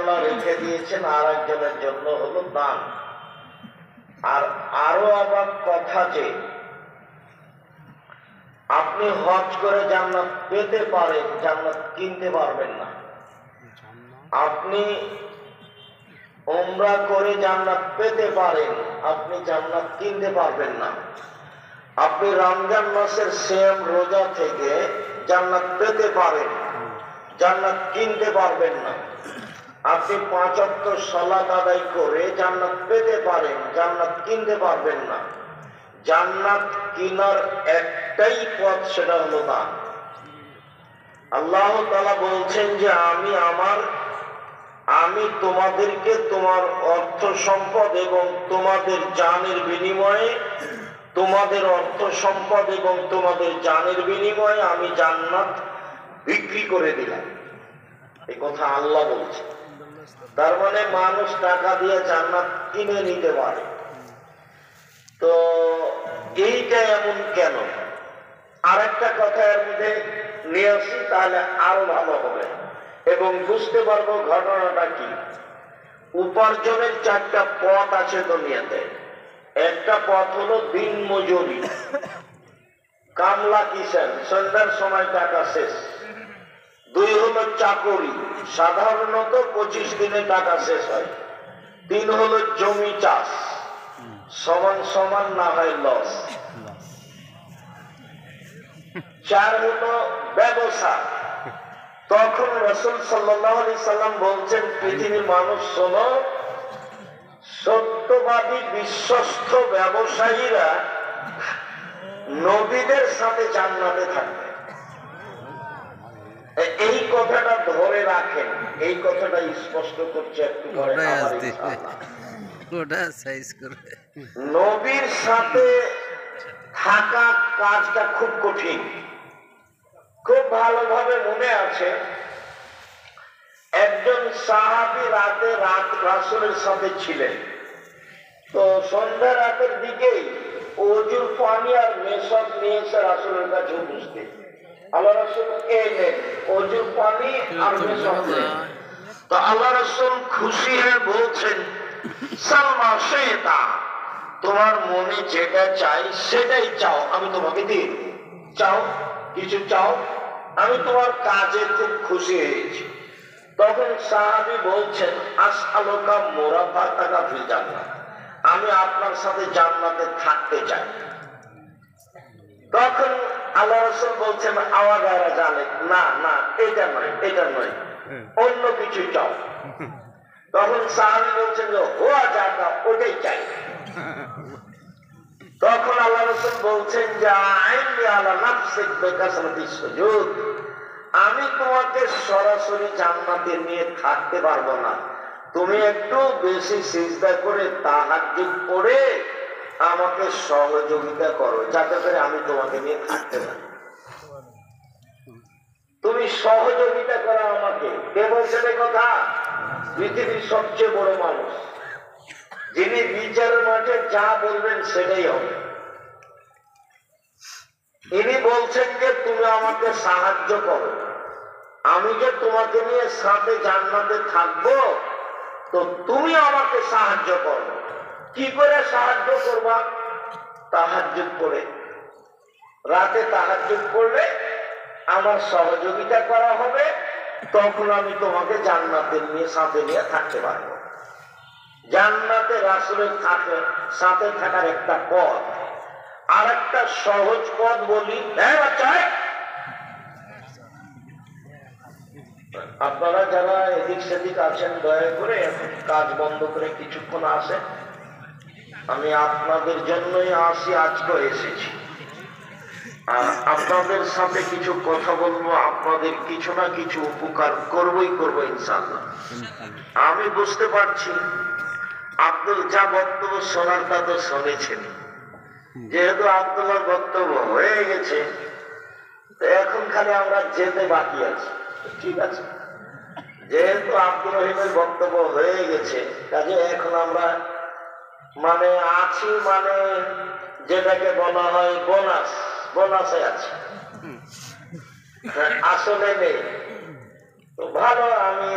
আল্লাহ রেখে দিয়েছেন, আর একজনের জন্য হলো দান। আর আরো অবাক কথা যে আপনি হজ করে জান্নাত পেতে পারেন, জান্নাত কিনতে পারবেন না। আপনি উমরা করে জান্নাত পেতে পারেন, আপনি জান্নাত কিনতে পারবেন না। আপনি রমজান মাসের সিয়াম রোজা থেকে জান্নাত পেতে পারেন, জান্নাত কিনতে পারবেন না। আপনি 5 ওয়াক্ত সালাত আদায় করে জান্নাত পেতে পারেন, জান্নাত কিনতে পারবেন না। জান্নাত কিনার একটাই পথ, সেটা হলো দান। আল্লাহ তাআলা বলছেন যে আমি তোমাদেরকে তোমার অর্থ সম্পদ এবং তোমাদের জানের বিনিময়ে, তোমাদের অর্থ সম্পদ এবং তোমাদের জানের বিনিময়ে আমি জান্নাত বিক্রি করে দিলাম। এই কথা আল্লাহ বলছে। তার মানে মানুষ টাকা দিয়ে জান্নাত কিনে নিতে পারে। তো এইটা এমন কেন? আরেকটা কথা এর মধ্যে নিয়ে আসি, তাহলে আরো ভালো হবে এবং বুঝতে পারবো ঘটনাটা কি। উপার্জনের 4টা পথ আছে দুনিয়াতে। একটা পথ হলো দিন মজুরি, কামলা কিষান, সন্ধ্যার সময় টাকা শেষ। 2 হলো চাকরি, সাধারণত 25 দিনে টাকা শেষ হয়। 3 হলো জমি চাষ, সমান সমান না হয় লস। 4 হলো ব্যবসা। তখন রাসূল সাল্লাল্লাহু আলাইহি সাল্লাম বলছেন, পৃথিবীর মানুষ শোনো, সত্যবাদী বিশ্বস্ত ব্যবসায়ীরা নবীদের সাথে জান্নাতে থাকবে। এই কথাটা ধরে রাখেন, এই কথাটা স্পষ্ট করছে একটু পরে। নবীর সাথে থাকা কাজটা খুব কঠিন। খুব ভালোভাবে মনে আছে, একজন সাহাবী রাসূলের সাথে ছিলেন। তো সন্ধ্যা রাতের দিকেই ওযুর পানি আর মেশক নিয়ে এসে রাসূলের কাছে উপস্থিত। আল্লাহ রাসূল এলেন, ওযুর পানি আর মেশক নিয়ে। তো আল্লাহ রাসূল খুশি হয়ে বলছেন, সালমা শেতা, তোমার মনে যেটা চাই সেটাই চাও, আমি তোমাকে দিয়ে দেব। চাও, কিছু চাও, আমি তোমার কাজে খুব খুশি হয়েছি। তখন সাহাবী বলছেন, আসআলুকা মুরাফাতাকা ফিল জান্নাত, আমি আপনার সাথে জান্নাতে থাকতে চাই। তখন আল্লাহ রাসূল বলছেন, আওয়াগারা জানে, না না, এটা নয়, এটা নয়, অন্য কিছু চাও। তখন সাহাবী বলছেন যে হুয়া জান্না, ওটাই চাই। তখন আল্লাহ রাসূল বলছেন যে আইনি আলা নাফসিক বিকাসরাতিস সুজুদ, আমি তোমাকে সরাসরি জান্নাতে নিয়ে থাকতে পারবো না, তুমি একটু বেশি সিজদা করে তাহাজ্জুদ পড়ে আমাকে সহযোগিতা করো, যাতে করে আমি তোমাকে নিয়ে থাকতে পারি। তুমি সহযোগিতা করো আমাকে। কে বলছেন এই কথা? পৃথিবীর সবচেয়ে বড় মানুষ, যিনি বিচারের মাঠে যা বলবেন সেটাই হবে। ইনি বলছেন যে তুমি আমাকে সাহায্য করো, আমি যে তোমাকে নিয়ে সাথে জান্নাতে থাকবো, তো তুমি আমাকে সাহায্য করো। কি করে সাহায্য করবা? তাহাজ্জুদ পড়ে। রাতে তাহাজ্জুদ পড়লে আমার সহযোগিতা করা হবে, তখন আমি তোমাকে জান্নাতে নিয়ে সাথে নিয়ে থাকতে পারবো। জান্নাতে রাসূলের সাথে থাকার একটা পথ। আর একটা সহজ পথ বলি, আপনারা যারা এদিক সেদিক আছেন, দয়া করে এখন কাজ বন্ধ করে কিছুক্ষণ আসেন। আমি আপনাদের জন্যই আসি, আজকে এসেছি। আর আপনাদের সাথে কিছু কথা বলবো, আপনাদের কিছু না কিছু উপকার করবই করবো ইনশাআল্লাহ। আমি বুঝতে পারছি আব্দুল যা বক্তব্য শোনার তা তো শুনেছেন। যেহেতু আব্দুল্লাহর বক্তব্য হয়ে গেছে, তো এখন খালি আমরা যেতে বাকি আছি। ঠিক আছে, যেহেতু আব্দুর রহিমের বক্তব্য হয়ে গেছে, কাজে এখন আমরা আছি, যেটাকে বলা হয় বোনাসে আছে, আসলে নেই। তো ভালো, আমি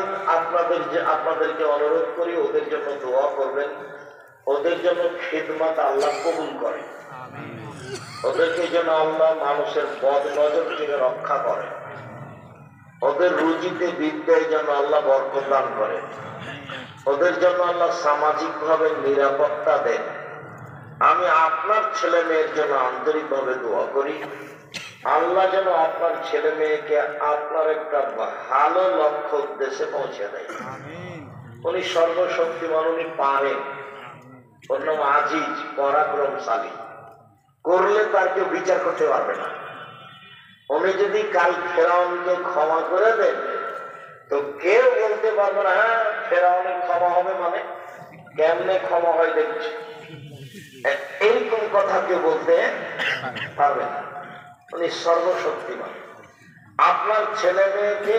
আপনাদেরকে অনুরোধ করি ওদের জন্য দোয়া করবেন, ওদের জন্য খিদমত আল্লাহ কবুল করে, ওদেরকে যেন আল্লাহ মানুষের বদ নজর থেকে রক্ষা করে, ওদের রুজিতে বিদ্যায় যেন আল্লাহ বরকত দান করে, ওদের জন্য আল্লাহ সামাজিক ভাবে নিরাপত্তা দেন। আমি আপনার ছেলে মেয়ের জন্য আন্তরিক ভাবে দোয়া করি, আল্লাহ যেন আপনার ছেলে মেয়েকে আপনার একটা ভালো লক্ষ্য উদ্দেশ্যে পৌঁছে দেয়। উনি সর্বশক্তিমান, উনি পারেন, ওর নাম আজিজ, পরাক্রমশালী, করলে তার কেউ বিচার করতে পারবে না। উনি যদি কাল ফেরাউনকে ক্ষমা করে দেন তো কেউ বলতে পারবে না হ্যাঁ ফেরাউনের ক্ষমা হবে, মানে কেমনে ক্ষমা হয় দেখছি, এইরকম কথা কেউ বলতে পারবে না। উনি সর্বশক্তিমান। আপনার ছেলে মেয়েকে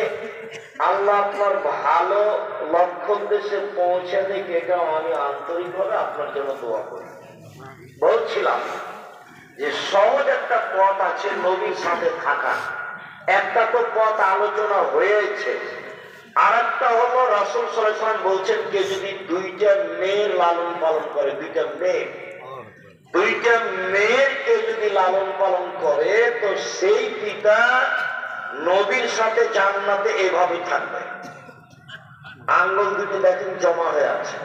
আল্লাহ আপনার ভালো লক্ষ্য উদ্দেশ্যে পৌঁছে দিক, এটাও আমি আন্তরিকভাবে আপনার জন্য দোয়া করি। বলছিলাম যে সহজ একটা পথ আছে নবীর সাথে থাকা, একটা তো পথ আলোচনা হয়েছে, আর একটা হলো রাসূল সাল্লাল্লাহু আলাইহি ওয়াসাল্লাম বলছেন কে যদি দুইটা মেয়ের লালন পালন করে, দুইটা মেয়েকে যদি লালন পালন করে তো সেই পিতা নবীর সাথে জান্নাতে এভাবে থাকবে। আঙ্গুল দুটো দেখেন জমা হয়ে আছে,